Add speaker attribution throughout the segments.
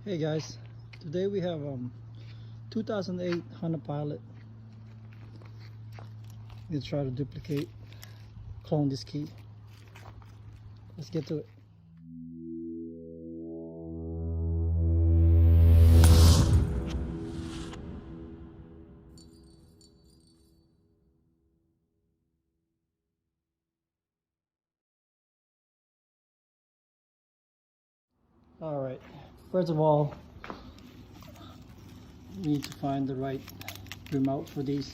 Speaker 1: Hey guys, today we have 2008 Honda Pilot. We'll try to clone this key. Let's get to it. Alright, first of all, we need to find the right remote for these.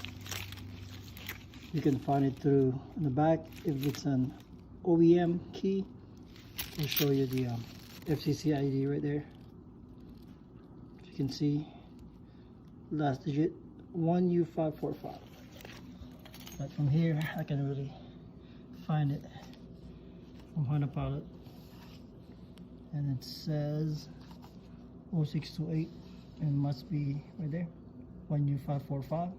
Speaker 1: You can find it through in the back. If it's an OEM key, it'll show you the FCC ID right there. If you can see, last digit 1U545. But from here, I can really find it from Honda Pilot. And it says 0628 and must be right there, 1U545,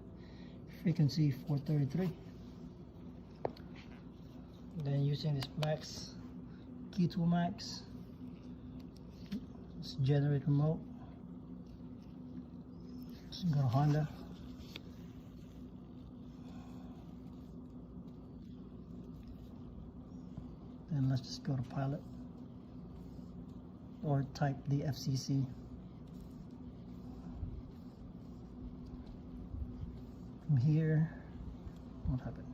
Speaker 1: frequency 433. Then using this Max Key2Max, let's generate remote. Let's go to Honda. Then let's just go to Pilot, or type the FCC. From here, what happened?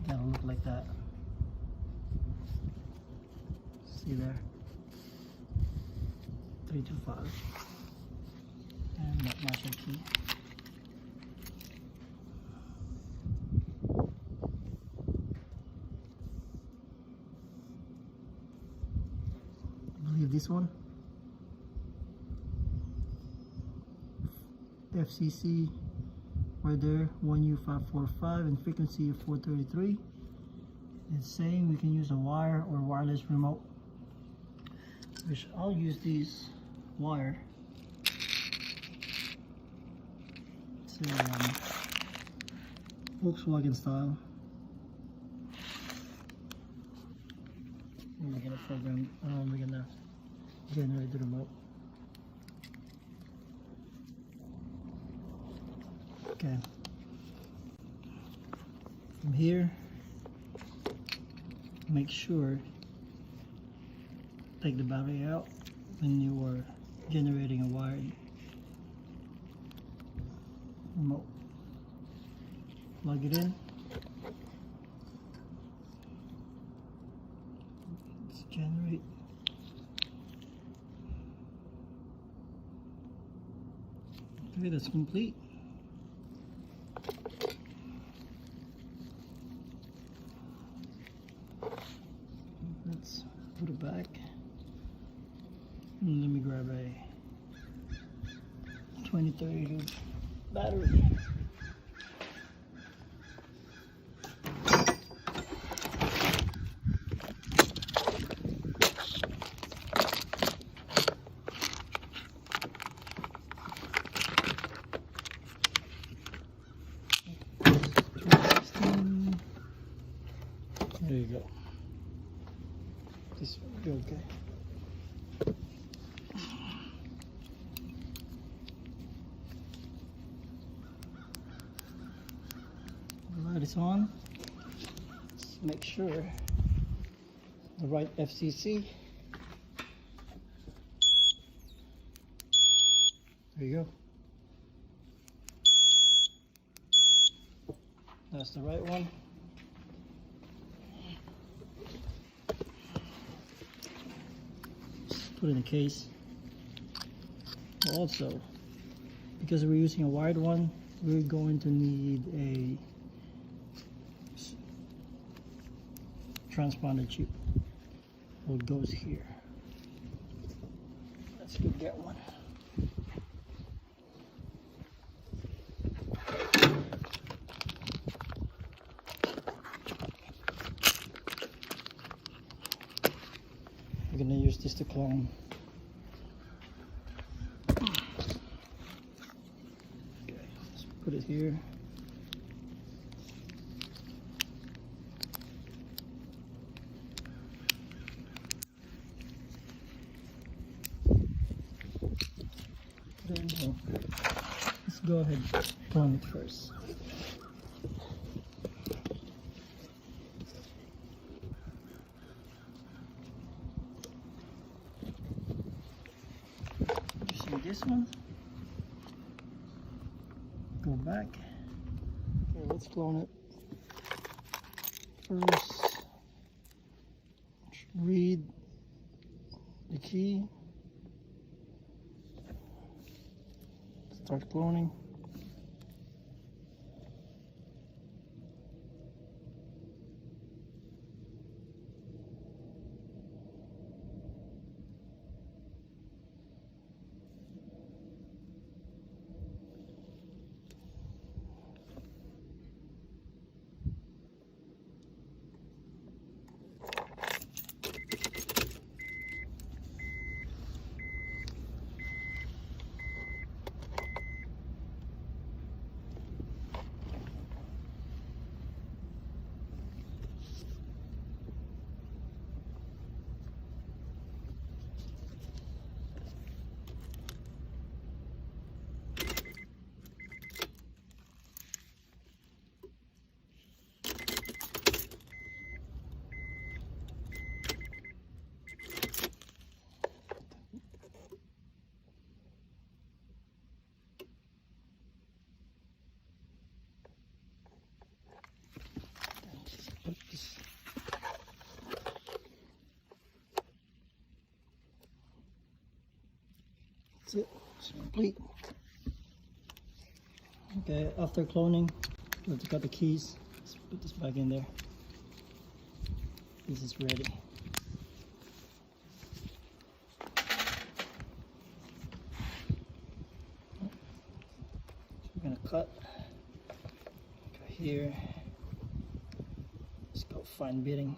Speaker 1: Gotta look like that. See there? 325. And that master key. I believe this one. FCC right there, 1U545 and frequency of 433. It's saying we can use a wire or wireless remote, which I'll use these wire. It's a Volkswagen style. We're gonna program. We're gonna generate the remote. Okay. From here, make sure take the battery out when you are generating a wired remote. Plug it in. Let's generate. Okay, that's complete. Let's put it back. And let me grab a 2032 battery. There you go. This will be okay. The light is on. Let's make sure the right FCC. There you go. That's the right one. Put it in a case. Also, because we're using a wired one, we're going to need a transponder chip. Well, it goes here. Let's go get one. We're gonna use this to clone. Okay, let's put it here. Then let's go ahead and clone it first. Using this one. Go back. Okay, let's clone it. First, read the key. Start cloning. That's it. It's complete. Okay, after cloning, let's got the keys. Let's put this back in there. This is ready. So we're gonna cut here. It's called fine bitting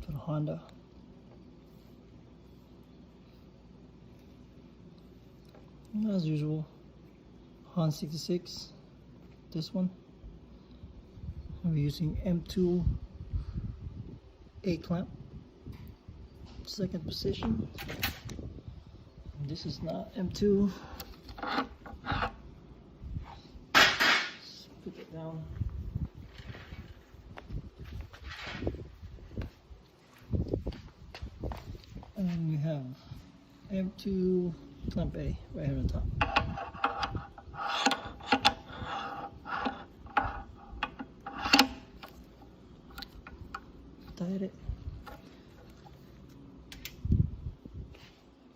Speaker 1: for the Honda. As usual, Honda 66, this one. We're using M2 A clamp, second position. And this is not M2. Let's put it down. And we have M2 clamp A right here on top. Tight it.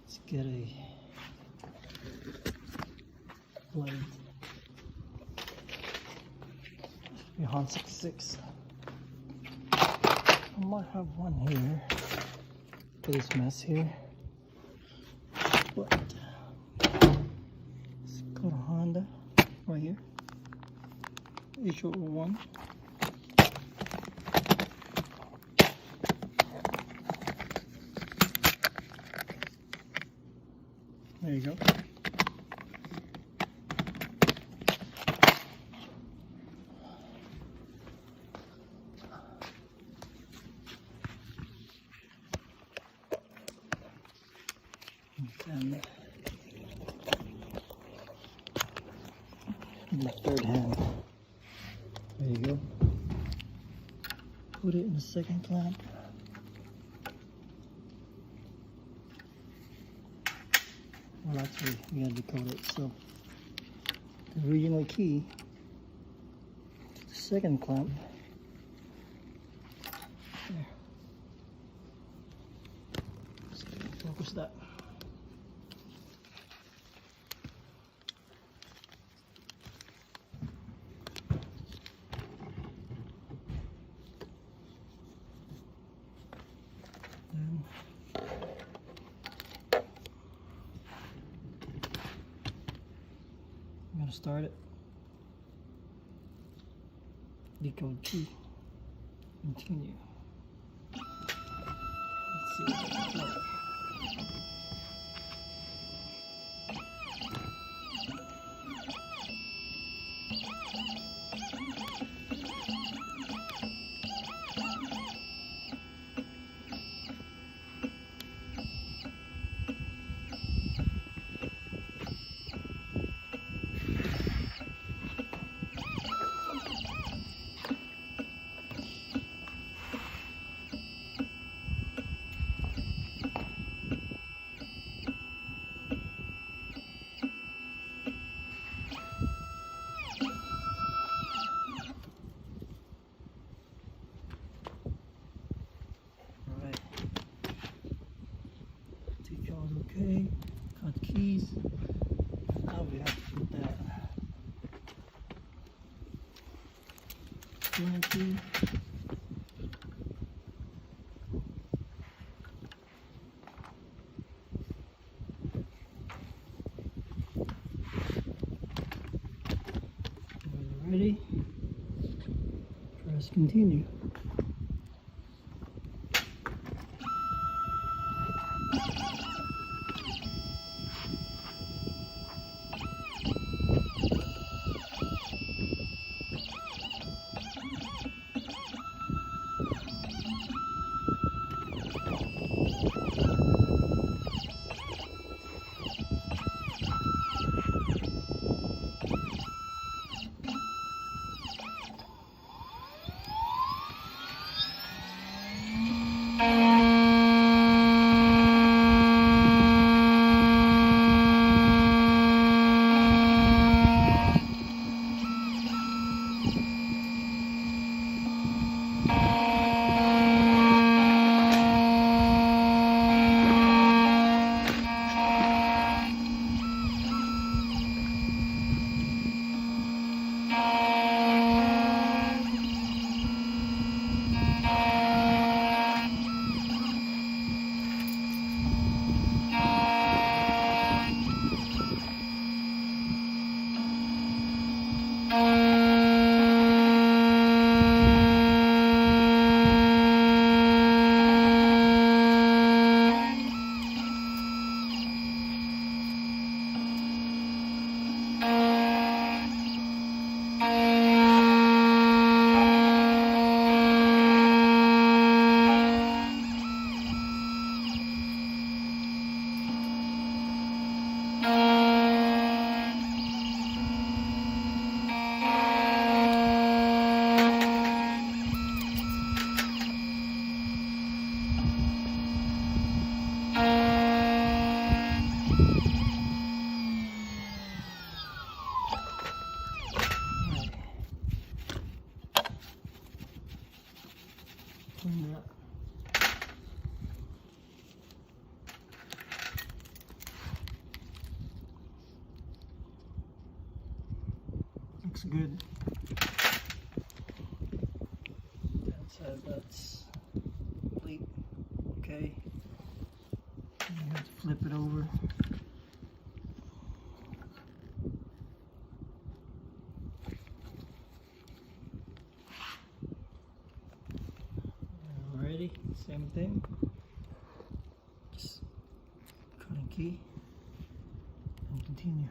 Speaker 1: Let's get a blade. Honda 66. I might have one here for this mess here. But let's go to Honda right here. H01. There you go. And in the third hand, there you go. Put it in the second clamp. Well, actually, we gotta decode it. So, the original key to the second clamp. There. Let's focus that. I'm gonna start it. Decode key. Continue. Let's see. Okay, cut keys. Now we have to put that join key. When you're ready, press continue. Looks good. That's complete. Okay. You have to flip it over. Alrighty, same thing. Just cutting key and continue.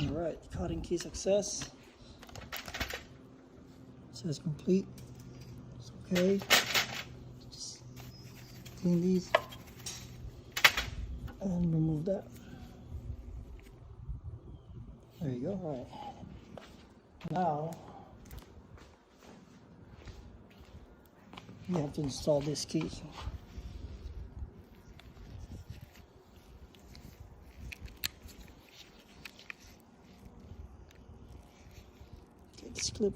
Speaker 1: Alright, cutting key success. says complete. It's okay. Just clean these and remove that. There you go. All right. Now you have to install this key. Get this clip.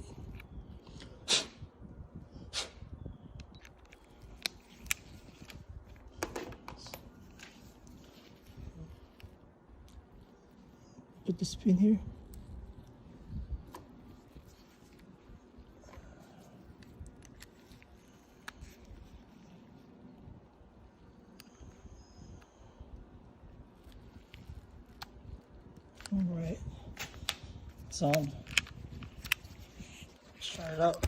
Speaker 1: Put the pin here. All right, it's on. Let's try it out.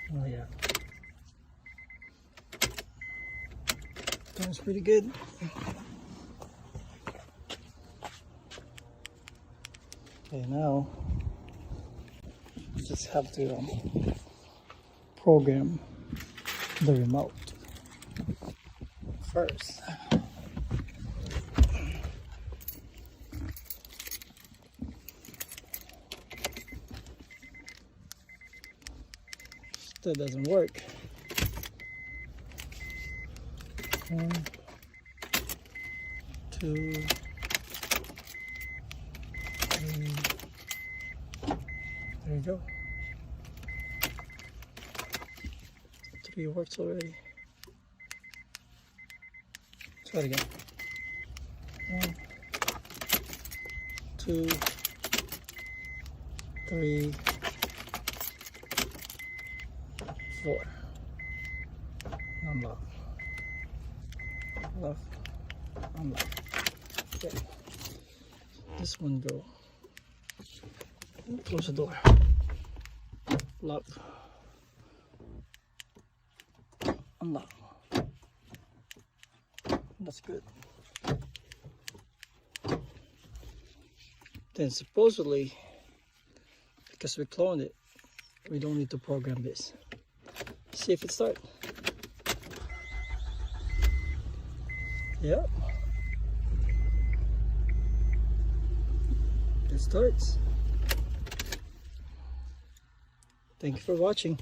Speaker 1: Oh yeah, sounds pretty good. Okay, now you just have to program the remote first. Still doesn't work. 1, 2, 3. There you go. 3 works already. Try it again. 1, 2, 3, 4. Unlock. Left. Unlock. Okay. This one go. Close the door. Lock. Unlock. That's good. Then supposedly, because we cloned it, we don't need to program this. See if it starts. Yep. It starts. Thank you for watching.